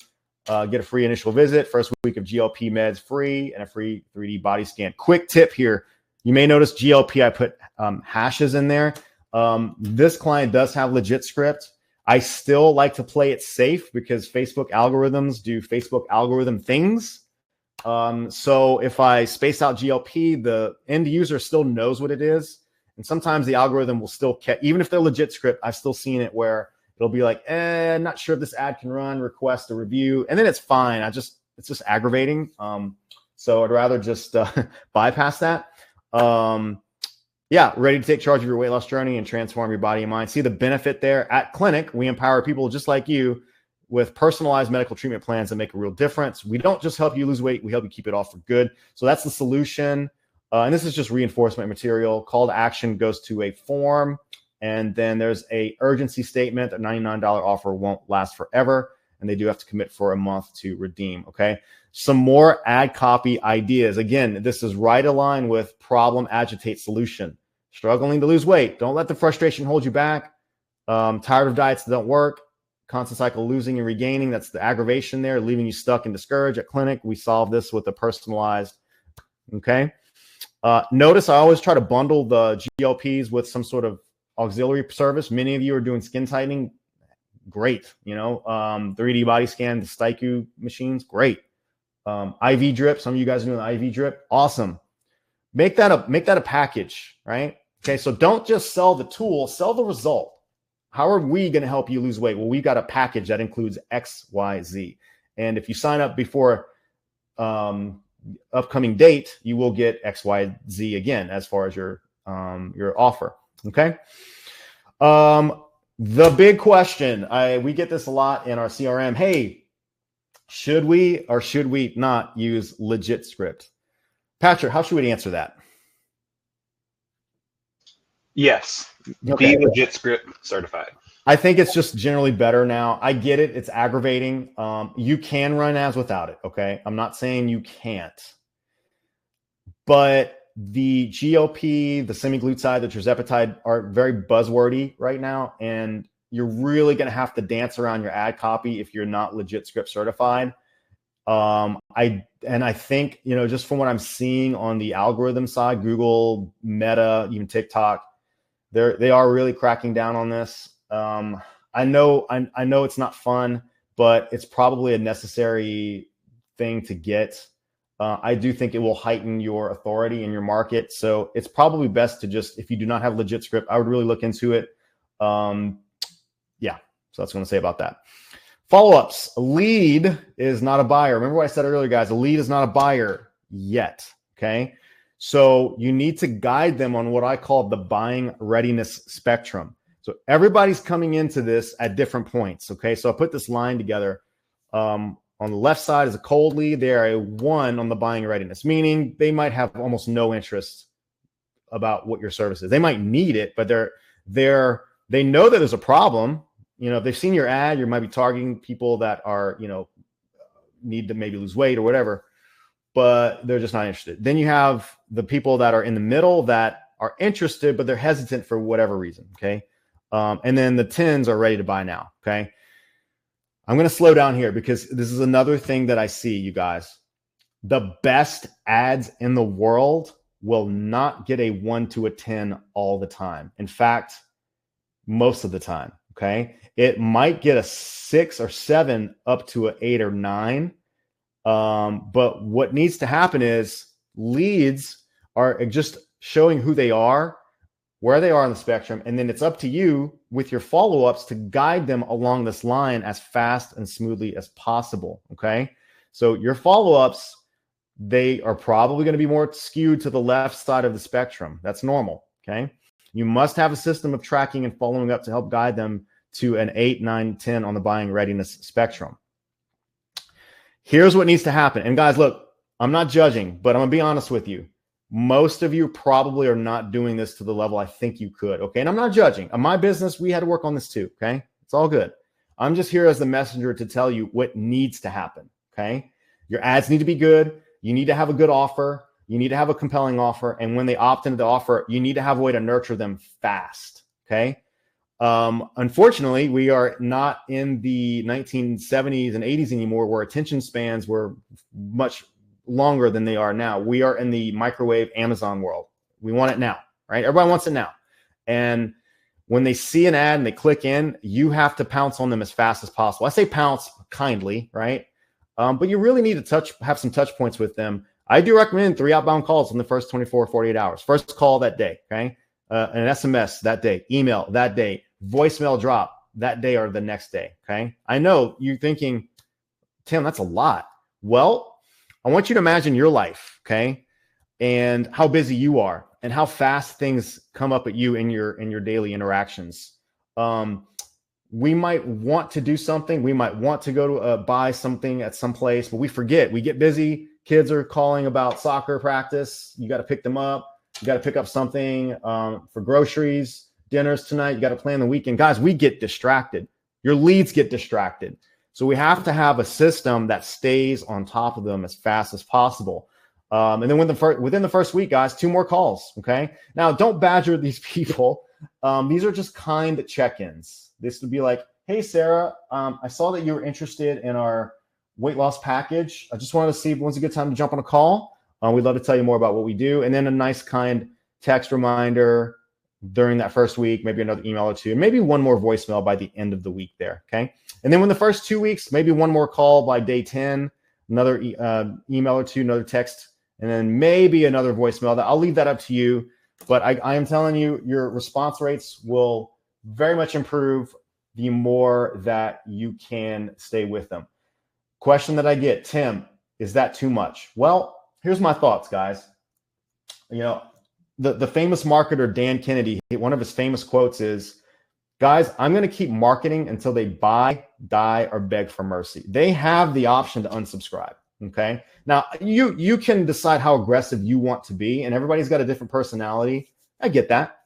Get a free initial visit, first week of GLP meds free, and a free 3D body scan. Quick tip here. You may notice GLP, I put hashes in there. This client does have legit script. I still like to play it safe because Facebook algorithms do Facebook algorithm things. So if I space out GLP, the end user still knows what it is. And sometimes the algorithm will still catch, even if they're legit script, I've still seen it where it'll be like, not sure if this ad can run, request a review. And then it's fine. It's just aggravating. So I'd rather just bypass that. Ready to take charge of your weight loss journey and transform your body and mind. See the benefit there. At Clinic, we empower people just like you with personalized medical treatment plans that make a real difference. We don't just help you lose weight. We help you keep it off for good. So that's the solution. And this is just reinforcement material. Call to action goes to a form. And then there's a urgency statement. That $99 offer won't last forever. And they do have to commit for a month to redeem. Okay. Some more ad copy ideas. Again, this is right aligned with problem, agitate, solution. Struggling to lose weight. Don't let the frustration hold you back. Tired of diets that don't work. Constant cycle losing and regaining. That's the aggravation there, leaving you stuck and discouraged. At Clinic, we solve this with a personalized. Okay. Notice I always try to bundle the GLPs with some sort of auxiliary service. Many of you are doing skin tightening. Great. 3D body scan, the Staiku machines. Great. IV drip. Some of you guys are doing the IV drip. Awesome. Make that a package, right? Okay. So don't just sell the tool, sell the result. How are we going to help you lose weight? Well, we've got a package that includes X, Y, Z. And if you sign up before upcoming date, you will get X, Y, Z again, as far as your offer. Okay. The big question, we get this a lot in our CRM. Hey, should we or should we not use legit script? Patrik, how should we answer that? Yes. Okay. Be legit script certified. I think it's just generally better now. I get it. It's aggravating. You can run ads without it. Okay. I'm not saying you can't, but the GLP, the semaglutide, the tirzepatide are very buzzwordy right now. And you're really going to have to dance around your ad copy if you're not legit script certified. I think, just from what I'm seeing on the algorithm side, Google, Meta, even TikTok, They are really cracking down on this. I know it's not fun, but it's probably a necessary thing to get. I do think it will heighten your authority in your market. So it's probably best to just, if you do not have legit script, I would really look into it. Yeah, so that's what I'm going to say about that. Follow-ups. A lead is not a buyer. Remember what I said earlier, guys. A lead is not a buyer yet, okay? So you need to guide them on what I call the buying readiness spectrum. So everybody's coming into this at different points, okay? So I put this line together. On the left side is a cold lead. They are a 1 on the buying readiness, meaning they might have almost no interest about what your service is. They might need it, but they know that there's a problem. You know, if they've seen your ad, you might be targeting people that are, you know, need to maybe lose weight or whatever, but they're just not interested. Then you have the people that are in the middle that are interested, but they're hesitant for whatever reason, okay? And then the 10s are ready to buy now, okay? I'm going to slow down here because this is another thing that I see, you guys. The best ads in the world will not get a 1 to a 10 all the time. In fact, most of the time, okay? It might get a 6 or 7 up to an 8 or 9. But what needs to happen is leads are just showing who they are, where they are on the spectrum, and then it's up to you with your follow-ups to guide them along this line as fast and smoothly as possible, okay? So your follow-ups, they are probably going to be more skewed to the left side of the spectrum. That's normal, okay? You must have a system of tracking and following up to help guide them to an 8, 9, 10 on the buying readiness spectrum. Here's what needs to happen. And guys, look, I'm not judging, but I'm going to be honest with you. Most of you probably are not doing this to the level I think you could, okay? And I'm not judging. In my business, we had to work on this too, okay? It's all good. I'm just here as the messenger to tell you what needs to happen, okay? Your ads need to be good. You need to have a good offer. You need to have a compelling offer. And when they opt into the offer, you need to have a way to nurture them fast, okay? Unfortunately, we are not in the 1970s and 80s anymore where attention spans were much longer than they are now. We are in the microwave Amazon world. We want it now, right? Everybody wants it now. And when they see an ad and they click in, you have to pounce on them as fast as possible. I say pounce kindly, right? But you really need to have some touch points with them. I do recommend 3 outbound calls in the first 24, 48 hours. First call that day, okay? An SMS that day, email that day, voicemail drop that day or the next day, okay? I know you're thinking, Tim, that's a lot. Well, I want you to imagine your life, okay? And how busy you are and how fast things come up at you in your daily interactions. We might want to do something. We might want to go to buy something at some place, but we forget. We get busy. Kids are calling about soccer practice. You got to pick them up. You got to pick up something for groceries, dinners tonight. You got to plan the weekend. Guys, we get distracted. Your leads get distracted. So we have to have a system that stays on top of them as fast as possible. And then within the first week, guys, 2 more calls, okay? Now, don't badger these people. These are just kind check-ins. This would be like, hey, Sarah, I saw that you were interested in our weight loss package. I just wanted to see when's a good time to jump on a call. We'd love to tell you more about what we do. And then a nice kind text reminder during that first week, maybe another email or 2, and maybe 1 more voicemail by the end of the week there, okay? And then when the first 2 weeks, maybe 1 more call by day 10, another email or 2, another text, and then maybe another voicemail. I'll leave that up to you. But I am telling you, your response rates will very much improve the more that you can stay with them. Question that I get, Tim, is that too much? Well, here's my thoughts, guys. You know, the famous marketer, Dan Kennedy, one of his famous quotes is, guys, I'm going to keep marketing until they buy, die, or beg for mercy. They have the option to unsubscribe. Okay. Now you can decide how aggressive you want to be, and everybody's got a different personality. I get that.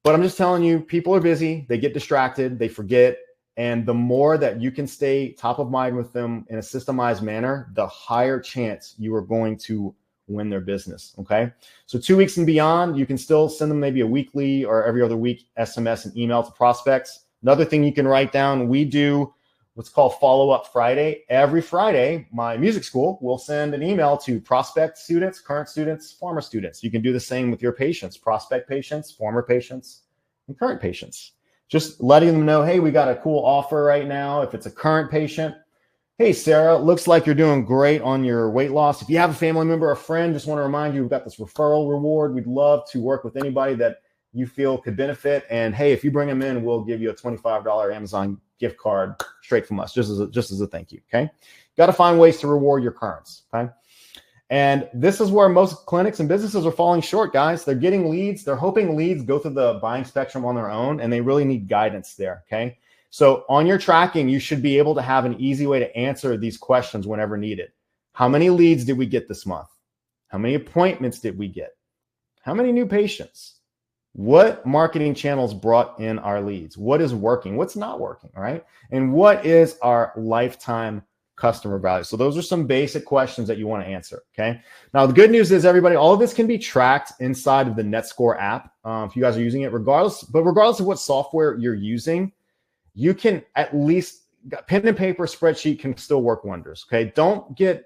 But I'm just telling you, people are busy. They get distracted. They forget. And the more that you can stay top of mind with them in a systemized manner, the higher chance you are going to win their business. Okay. So 2 weeks and beyond, you can still send them maybe a weekly or every other week SMS and email to prospects. Another thing you can write down, we do what's called Follow-Up Friday. Every Friday, my music school will send an email to prospect students, current students, former students. You can do the same with your patients, prospect patients, former patients, and current patients. Just letting them know, hey, we got a cool offer right now. If it's a current patient, hey, Sarah, looks like you're doing great on your weight loss. If you have a family member or friend, just want to remind you, we've got this referral reward. We'd love to work with anybody that you feel could benefit. And hey, if you bring them in, we'll give you a $25 Amazon gift card straight from us, just as a thank you. Okay. Got to find ways to reward your currents. Okay. And this is where most clinics and businesses are falling short, guys. They're getting leads. They're hoping leads go through the buying spectrum on their own, and they really need guidance there. Okay. So on your tracking, you should be able to have an easy way to answer these questions whenever needed. How many leads did we get this month? How many appointments did we get? How many new patients? What marketing channels brought in our leads? What is working? What's not working, all right? And what is our lifetime customer value? So those are some basic questions that you want to answer, okay? Now, the good news is, everybody, all of this can be tracked inside of the NetScore app if you guys are using it, regardless of what software you're using, you can at least, pen and paper spreadsheet can still work wonders, okay? Don't get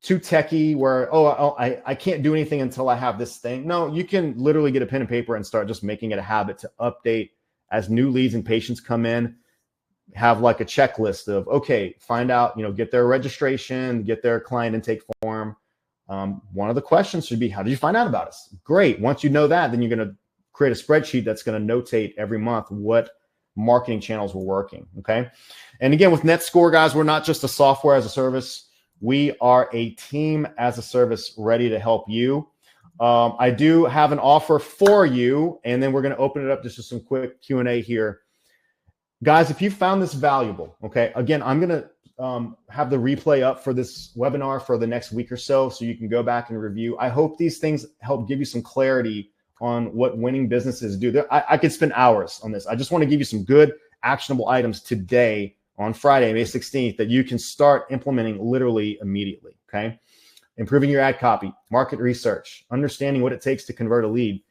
too techie where, I can't do anything until I have this thing. No, you can literally get a pen and paper and start just making it a habit to update as new leads and patients come in. Have like a checklist of, okay, find out, get their registration, get their client intake form. One of the questions should be, how did you find out about us? Great. Once you know that, then you're going to create a spreadsheet that's going to notate every month what marketing channels were working. Okay. And again, with NetScore, guys, we're not just a software as a service. We are a team as a service ready to help you. I do have an offer for you, and then we're going to open it up just to some quick Q&A here. Guys, if you found this valuable, okay, again, I'm going to have the replay up for this webinar for the next week or so you can go back and review. I hope these things help give you some clarity on what winning businesses do. I could spend hours on this. I just want to give you some good actionable items today on Friday, May 16th, that you can start implementing literally immediately, okay? Improving your ad copy, market research, understanding what it takes to convert a lead.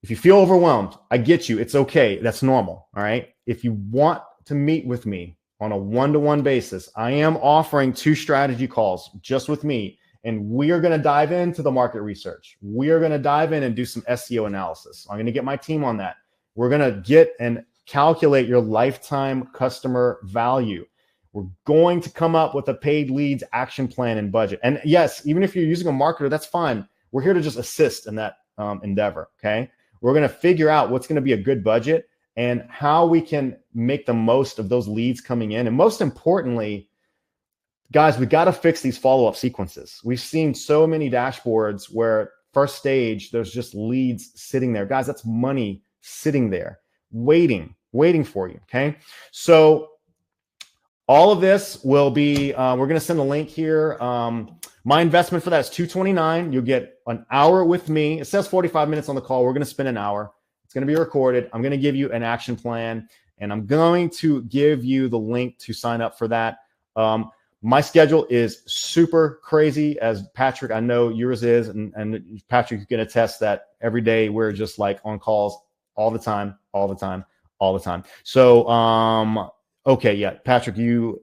If you feel overwhelmed, I get you. It's okay. That's normal, all right? If you want to meet with me on a one-to-one basis, I am offering 2 strategy calls just with me, and we are going to dive into the market research. We are going to dive in and do some SEO analysis. I'm going to get my team on that. We're going to get and calculate your lifetime customer value. We're going to come up with a paid leads action plan and budget. And yes, even if you're using a marketer, that's fine. We're here to just assist in that endeavor, okay? We're going to figure out what's going to be a good budget and how we can make the most of those leads coming in. And most importantly, guys, we got to fix these follow-up sequences. We've seen so many dashboards where first stage, there's just leads sitting there. Guys, that's money sitting there, waiting for you, okay? So all of this will be, we're going to send a link here. My investment for that is $229. You'll get an hour with me. It says 45 minutes on the call. We're going to spend an hour. It's going to be recorded. I'm going to give you an action plan, and I'm going to give you the link to sign up for that. My schedule is super crazy, as Patrik, I know yours is, and Patrik, you can attest that every day we're just like on calls all the time. So, okay, yeah, Patrik, you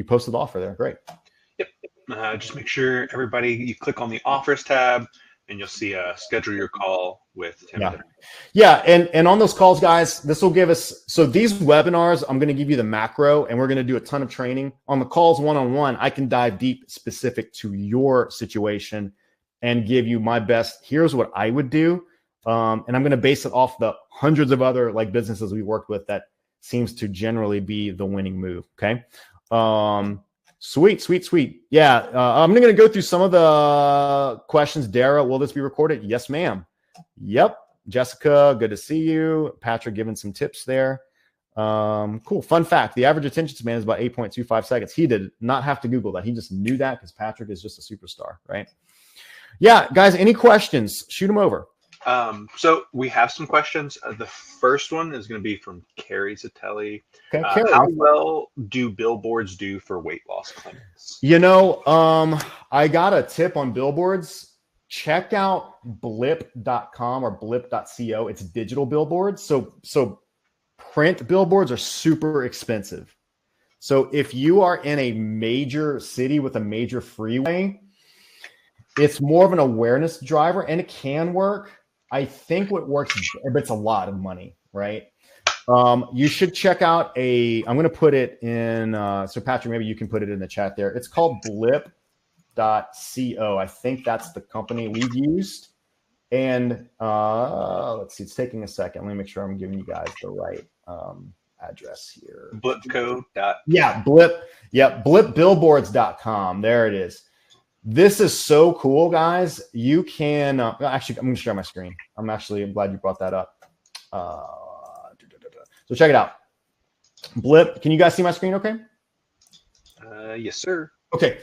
posted the offer there. Great. Yep. Just make sure you click on the offers tab, and you'll see schedule your call with Tim. Yeah, and on those calls, guys, this will give us, so these webinars, I'm going to give you the macro, and we're going to do a ton of training. On the calls one-on-one, I can dive deep specific to your situation and give you my best, here's what I would do. And I'm going to base it off the hundreds of other businesses we worked with that seems to generally be the winning move. Okay. Sweet. Yeah. I'm going to go through some of the questions. Dara, will this be recorded? Yes, ma'am. Yep. Jessica, good to see you. Patrik giving some tips there. Cool. Fun fact. The average attention span is about 8.25 seconds. He did not have to Google that. He just knew that because Patrik is just a superstar, right? Yeah, guys, any questions? Shoot them over. So we have some questions. The first one is going to be from Carrie Zatelli. Okay, Carrie. How well do billboards do for weight loss clinics? I got a tip on billboards. Check out blip.com or blip.co. It's digital billboards. So print billboards are super expensive. So if you are in a major city with a major freeway, it's more of an awareness driver, and it can work. I think what works, but it's a lot of money. right? You should check out I'm going to put it in, so Patrik, maybe you can put it in the chat there. It's called blip.co. I think that's the company we've used. And let's see, it's taking a second. Let me make sure I'm giving you guys the right address here. Blipco. Yeah, blipbillboards.com. There it is. This is so cool, guys. You can actually, I'm going to share my screen. I'm glad you brought that up. So check it out. Blip. Can you guys see my screen okay? Yes, sir. Okay.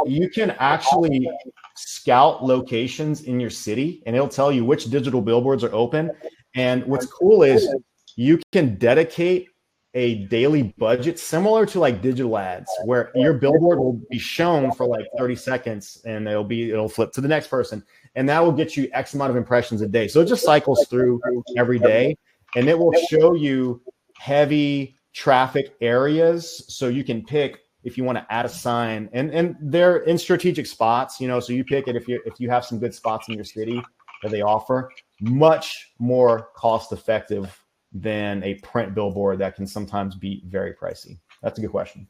You can actually scout locations in your city, and it'll tell you which digital billboards are open. And what's cool is you can dedicate a daily budget similar to like digital ads, where your billboard will be shown for like 30 seconds and it'll flip to the next person. And that will get you X amount of impressions a day. So it just cycles through every day, and it will show you heavy traffic areas. So you can pick if you want to add a sign, and they're in strategic spots, so you pick it if you have some good spots in your city that they offer. Much more cost effective than a print billboard that can sometimes be very pricey. That's a good question.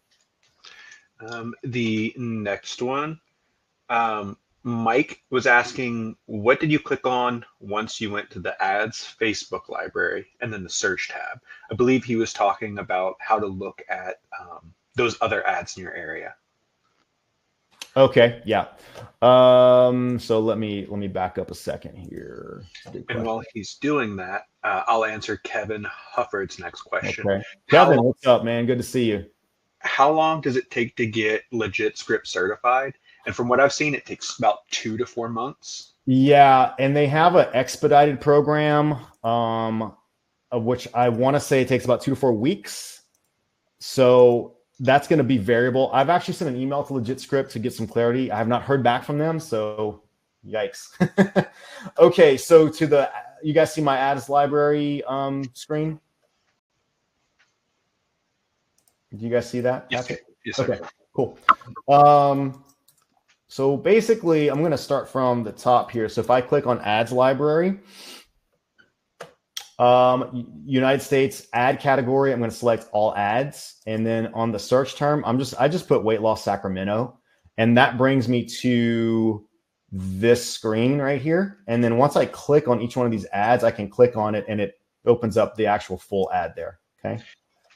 The next one, Mike was asking, what did you click on once you went to the ads Facebook library and then the search tab? I believe he was talking about how to look at those other ads in your area. Okay, yeah. So let me back up a second here. And while he's doing that, I'll answer Kevin Hufford's next question. Okay. Kevin, what's up, man? Good to see you. How long does it take to get legit script certified? And from what I've seen, it takes about 2 to 4 months. Yeah, and they have an expedited program, of which I want to say it takes about 2 to 4 weeks. So that's going to be variable. I've actually sent an email to Legit Script to get some clarity. I have not heard back from them, so yikes. Okay, so you guys see my ads library screen? Do you guys see that? Yes, yes sir. Okay, cool. So basically, I'm going to start from the top here. So if I click on ads library, United States ad category, I'm going to select all ads. And then on the search term, I just put weight loss Sacramento, and that brings me to this screen right here. And then once I click on each one of these ads, I can click on it and it opens up the actual full ad there. Okay.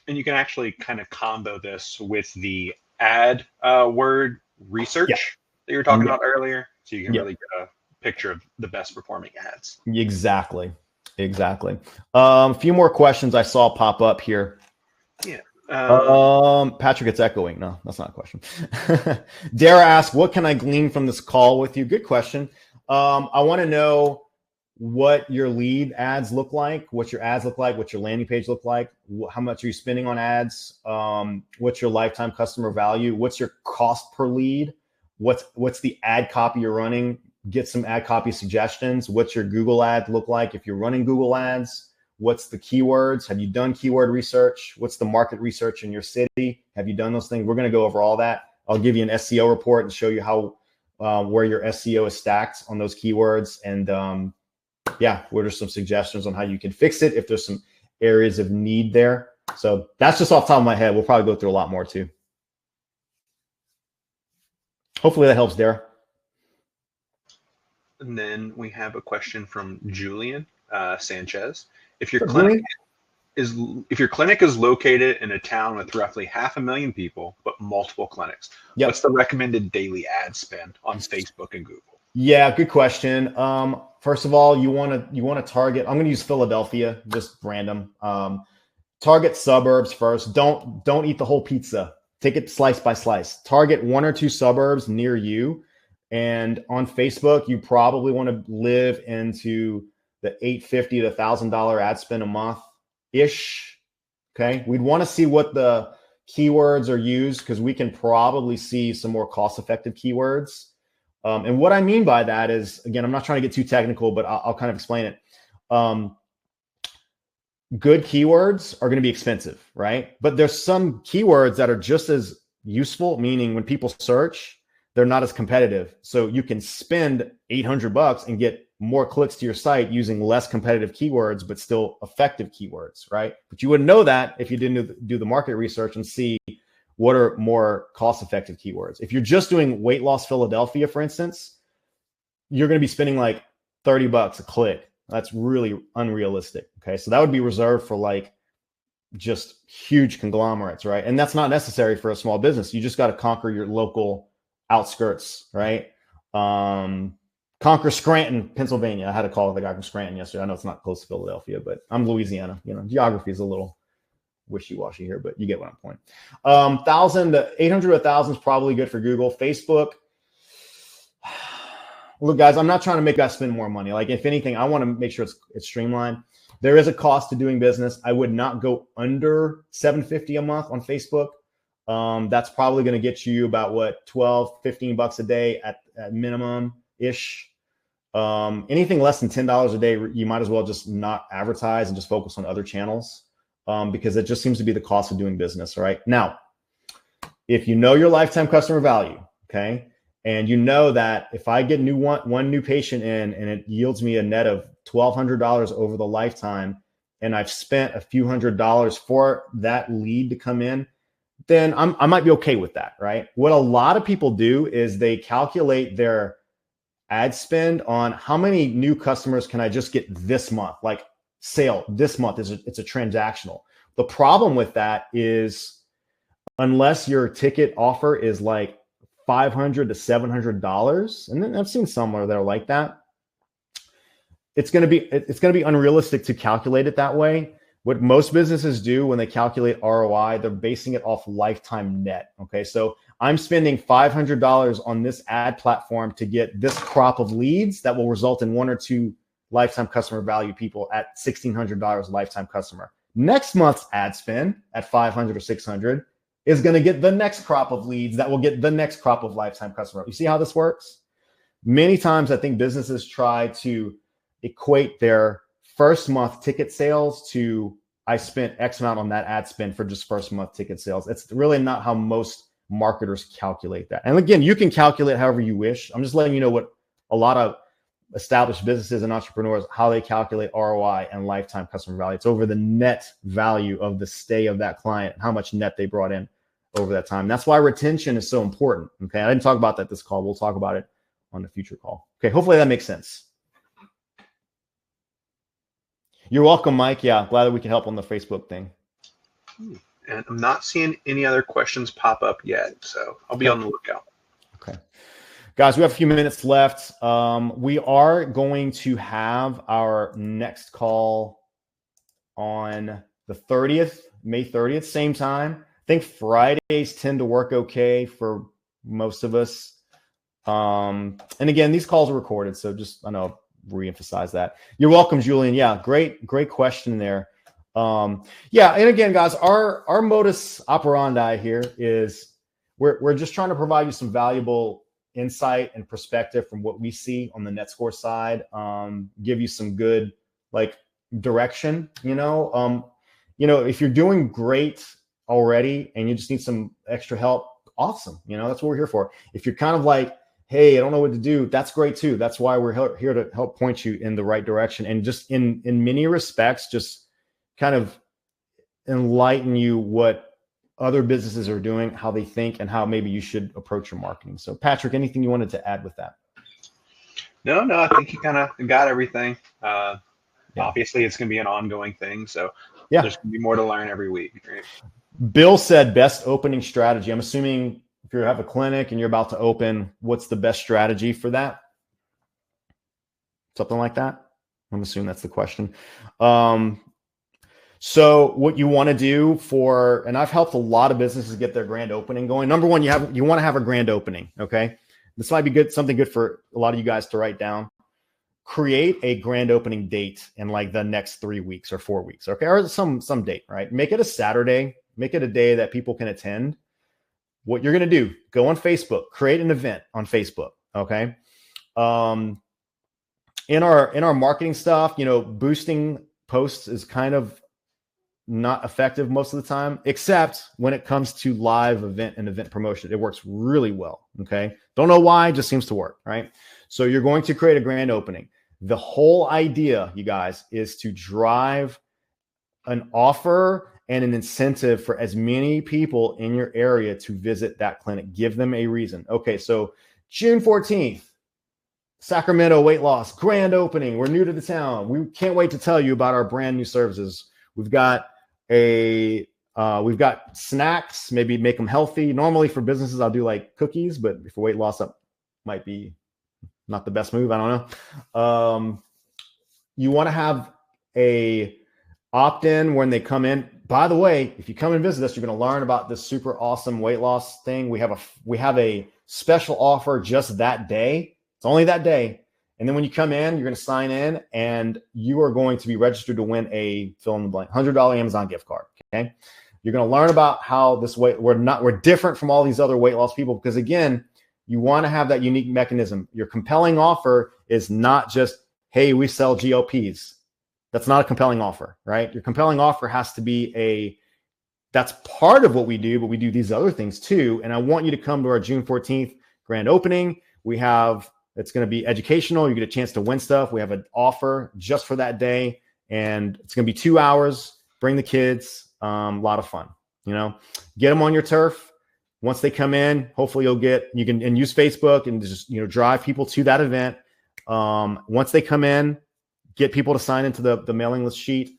And you can actually kind of combo this with the ad word research that you were talking about earlier. So you can really get a picture of the best performing ads. Exactly. A few more questions I saw pop up here. Yeah. Patrik, it's echoing. No, that's not a question. Dara asked, what can I glean from this call with you? Good question. I want to know what your lead ads look like, what your ads look like, what your landing page look like, how much are you spending on ads, what's your lifetime customer value, what's your cost per lead, what's the ad copy you're running. Get some ad copy suggestions. What's your Google ad look like if you're running Google ads? What's the keywords? Have you done keyword research? What's the market research in your city? Have you done those things? We're going to go over all that. I'll give you an SEO report and show you how where your SEO is stacked on those keywords. And what are some suggestions on how you can fix it if there's some areas of need there. So that's just off the top of my head. We'll probably go through a lot more too. Hopefully that helps, Dara. And then we have a question from Julian Sanchez. If your clinic is located in a town with roughly 500,000 people, but multiple clinics, what's the recommended daily ad spend on Facebook and Google? Yeah, good question. First of all, you want to target. I'm going to use Philadelphia, just random. Target suburbs first. Don't eat the whole pizza. Take it slice by slice. Target 1 or 2 suburbs near you. And on Facebook, you probably want to live into the $850 to $1,000 ad spend a month ish. Okay. We'd want to see what the keywords are used, because we can probably see some more cost-effective keywords. And what I mean by that is, again, I'm not trying to get too technical, but I'll kind of explain it. Good keywords are going to be expensive, right? But there's some keywords that are just as useful, meaning when people search, they're not as competitive. So you can spend $800 and get more clicks to your site using less competitive keywords, but still effective keywords, right? But you wouldn't know that if you didn't do the market research and see what are more cost-effective keywords. If you're just doing weight loss Philadelphia, for instance, you're going to be spending like $30 a click. That's really unrealistic. Okay. So that would be reserved for like just huge conglomerates, right? And that's not necessary for a small business. You just got to conquer your local outskirts, right? Conquer Scranton, Pennsylvania. I had to call the guy from Scranton yesterday. I know it's not close to Philadelphia, but I'm Louisiana. You know, geography is a little wishy-washy here, but you get what I'm pointing. 800 to 1,000 is probably good for Google. Facebook. Look, guys, I'm not trying to make you guys spend more money. Like, if anything, I want to make sure it's streamlined. There is a cost to doing business. I would not go under $750 a month on Facebook. That's probably going to get you about what, $12-15 a day at minimum ish. Anything less than $10 a day, you might as well just not advertise and just focus on other channels, because it just seems to be the cost of doing business. Right now, if you know your lifetime customer value, okay, and you know that if I get one new patient in and it yields me a net of $1,200 over the lifetime, and I've spent a few $100s for that lead to come in, then I might be okay with that, right? What a lot of people do is they calculate their ad spend on how many new customers can I just get this month, like sale this month. It's a transactional. The problem with that is unless your ticket offer is like $500 to $700, and then I've seen some where they're like that, it's going to be unrealistic to calculate it that way. What most businesses do when they calculate ROI, they're basing it off lifetime net. Okay, so I'm spending $500 on this ad platform to get this crop of leads that will result in 1 or 2 lifetime customer value people at $1,600 lifetime customer. Next month's ad spend at $500 or $600 is going to get the next crop of leads that will get the next crop of lifetime customer. You see how this works? Many times I think businesses try to equate their first month ticket sales to I spent X amount on that ad spend for just first month ticket sales. It's really not how most marketers calculate that. And again, you can calculate however you wish. I'm just letting you know what a lot of established businesses and entrepreneurs, how they calculate ROI and lifetime customer value. It's over the net value of the stay of that client, how much net they brought in over that time. That's why retention is so important. Okay. I didn't talk about that this call. We'll talk about it on the future call. Okay. Hopefully that makes sense. You're welcome, Mike. Yeah. Glad that we can help on the Facebook thing. And I'm not seeing any other questions pop up yet, so I'll be on the lookout. Okay. Guys, we have a few minutes left. We are going to have our next call on the 30th, May 30th, same time. I think Fridays tend to work okay for most of us. And again, these calls are recorded, so just, I know, reemphasize that. You're welcome, Julian. Yeah, great question there. Yeah, and again, guys, our modus operandi here is we're just trying to provide you some valuable insight and perspective from what we see on the NetScore side. Give you some good like direction. If you're doing great already and you just need some extra help, awesome. That's what we're here for. If you're kind of like, hey, I don't know what to do, that's great too. That's why we're here to help point you in the right direction, and just in many respects, just kind of enlighten you what other businesses are doing, how they think, and how maybe you should approach your marketing. So Patrik, anything you wanted to add with that? No, I think you kind of got everything. Obviously it's going to be an ongoing thing. So there's going to be more to learn every week. Right? Bill said best opening strategy. I'm assuming if you have a clinic and you're about to open, what's the best strategy for that? Something like that. I'm assuming that's the question. So what you want to do and I've helped a lot of businesses get their grand opening going. Number one, you want to have a grand opening. Okay. This might be good. Something good for a lot of you guys to write down. Create a grand opening date in like the next 3 weeks or 4 weeks. Okay. Or some date, right? Make it a Saturday, make it a day that people can attend. What you're going to do, go on Facebook, create an event on Facebook. Okay. In our marketing stuff, boosting posts is kind of not effective most of the time, except when it comes to live event and event promotion. It works really well. Okay. Don't know why, it just seems to work, right? So you're going to create a grand opening. The whole idea, you guys, is to drive an offer and an incentive for as many people in your area to visit that clinic. Give them a reason. Okay, so June 14th, Sacramento weight loss grand opening. We're new to the town. We can't wait to tell you about our brand new services. We've got snacks, maybe make them healthy. Normally for businesses, I'll do like cookies, but for weight loss, that might be not the best move. I don't know. You want to have a opt-in when they come in. By the way, if you come and visit us, you're going to learn about this super awesome weight loss thing. We have a special offer just that day. It's only that day. And then when you come in, you're going to sign in and you are going to be registered to win a fill in the blank $100 Amazon gift card. Okay. You're going to learn about how we're different from all these other weight loss people, because again, you want to have that unique mechanism. Your compelling offer is not just, hey, we sell GLPs. That's not a compelling offer, right? Your compelling offer has to be that's part of what we do, but we do these other things too. And I want you to come to our June 14th grand opening. It's going to be educational. You get a chance to win stuff. We have an offer just for that day, and it's going to be 2 hours. Bring the kids. A lot of fun. Get them on your turf. Once they come in, hopefully you can use Facebook and just drive people to that event. Once they come in, get people to sign into the mailing list sheet.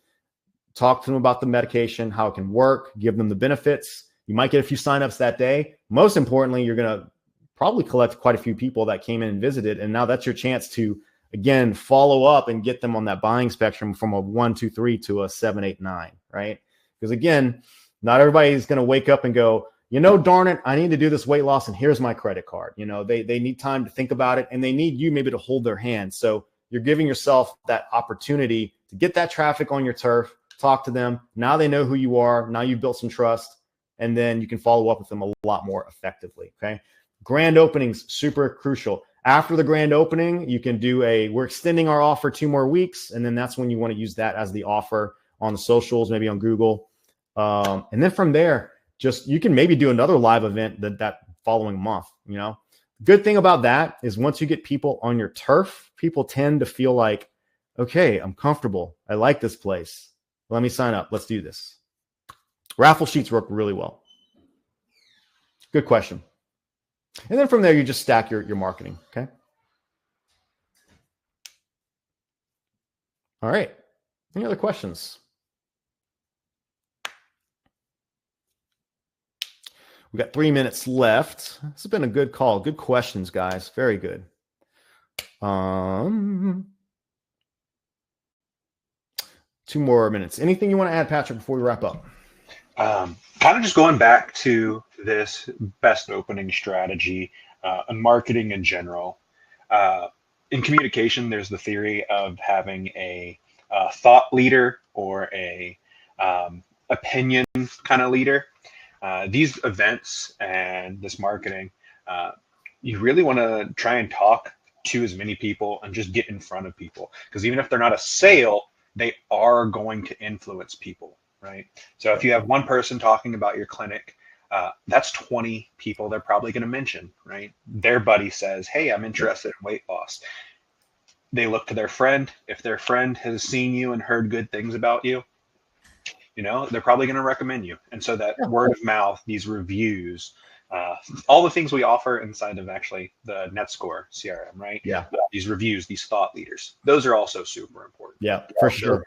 Talk to them about the medication, how it can work. Give them the benefits. You might get a few signups that day. Most importantly, you're going to probably collect quite a few people that came in and visited. And now that's your chance to, again, follow up and get them on that buying spectrum from a 1, 2, 3 to a 7, 8, 9, right? Because again, not everybody is going to wake up and go, darn it, I need to do this weight loss and here's my credit card. They need time to think about it, and they need you maybe to hold their hand. So you're giving yourself that opportunity to get that traffic on your turf, talk to them. Now they know who you are. Now you've built some trust, and then you can follow up with them a lot more effectively, okay? Grand openings, super crucial. After the grand opening, you can we're extending our offer 2 more weeks. And then that's when you want to use that as the offer on the socials, maybe on Google. And then from there, you can maybe do another live event that following month. Good thing about that is once you get people on your turf, people tend to feel like, okay, I'm comfortable. I like this place. Let me sign up. Let's do this. Raffle sheets work really well. Good question. And then from there, you just stack your marketing, okay? All right. Any other questions? We got 3 minutes left. This has been a good call. Good questions, guys. Very good. 2 more minutes. Anything you want to add, Patrick, before we wrap up? Kind of just going back to this best opening strategy and marketing in general. In communication, there's the theory of having a thought leader or a opinion kind of leader. These events and this marketing, you really want to try and talk to as many people and just get in front of people, because even if they're not a sale, they are going to influence people, right? So if you have one person talking about your clinic, that's 20 people they're probably going to mention, right? Their buddy says, hey, I'm interested in weight loss. They look to their friend. If their friend has seen you and heard good things about you, they're probably going to recommend you. And so that word of mouth, these reviews, all the things we offer inside of actually the NetScore CRM, right? Yeah. These reviews, these thought leaders, those are also super important. Yeah, for sure.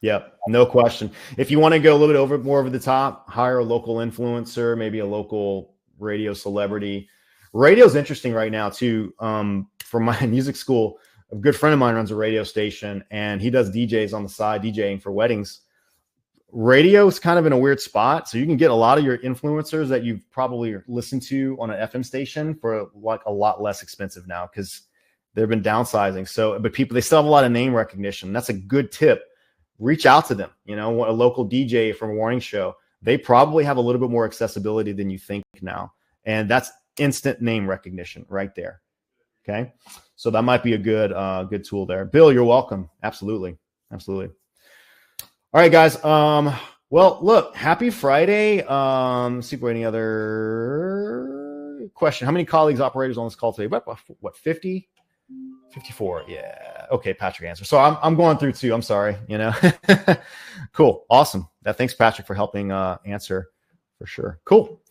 Yep, no question. If you want to go a little bit more over the top, hire a local influencer, maybe a local radio celebrity. Radio's interesting right now too. From my music school, a good friend of mine runs a radio station, and he does DJs on the side, DJing for weddings. Radio is kind of in a weird spot, so you can get a lot of your influencers that you've probably listened to on an FM station for like a lot less expensive now because they've been downsizing. So, but they still have a lot of name recognition. That's a good tip. Reach out to them. A local DJ from a morning show, they probably have a little bit more accessibility than you think now, and that's instant name recognition right there. Okay, so that might be a good tool there. Bill, you're welcome. Absolutely. All right, guys. Well, look, happy Friday. See if we have any other. question. How many colleagues, operators on this call today? What 50? 54. Yeah. Okay, Patrik answered. So I'm going through too. I'm sorry. Cool. Awesome. Thanks, Patrik, for helping answer for sure. Cool.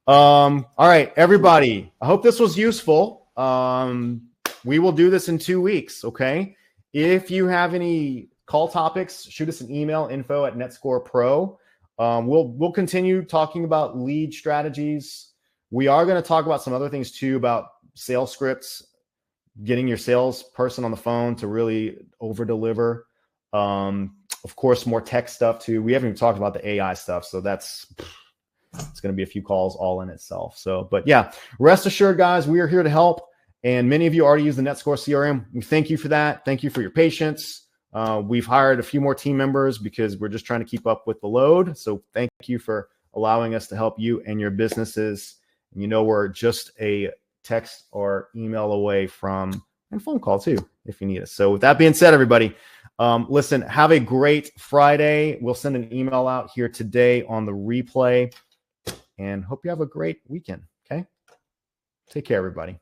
All right, everybody. I hope this was useful. We will do this in 2 weeks. Okay. If you have any call topics, shoot us an email, info@NetScore Pro. We'll continue talking about lead strategies. We are going to talk about some other things too, about sales scripts, getting your salesperson on the phone to really over deliver. Of course, more tech stuff too. We haven't even talked about the AI stuff. So it's going to be a few calls all in itself. So, but yeah, rest assured, guys, we are here to help. And many of you already use the NetScore CRM. We thank you for that. Thank you for your patience. We've hired a few more team members because we're just trying to keep up with the load. So thank you for allowing us to help you and your businesses. We're just a text or email away from, and phone call too, if you need us. So with that being said, everybody, listen, have a great Friday. We'll send an email out here today on the replay, and hope you have a great weekend. Okay. Take care, everybody.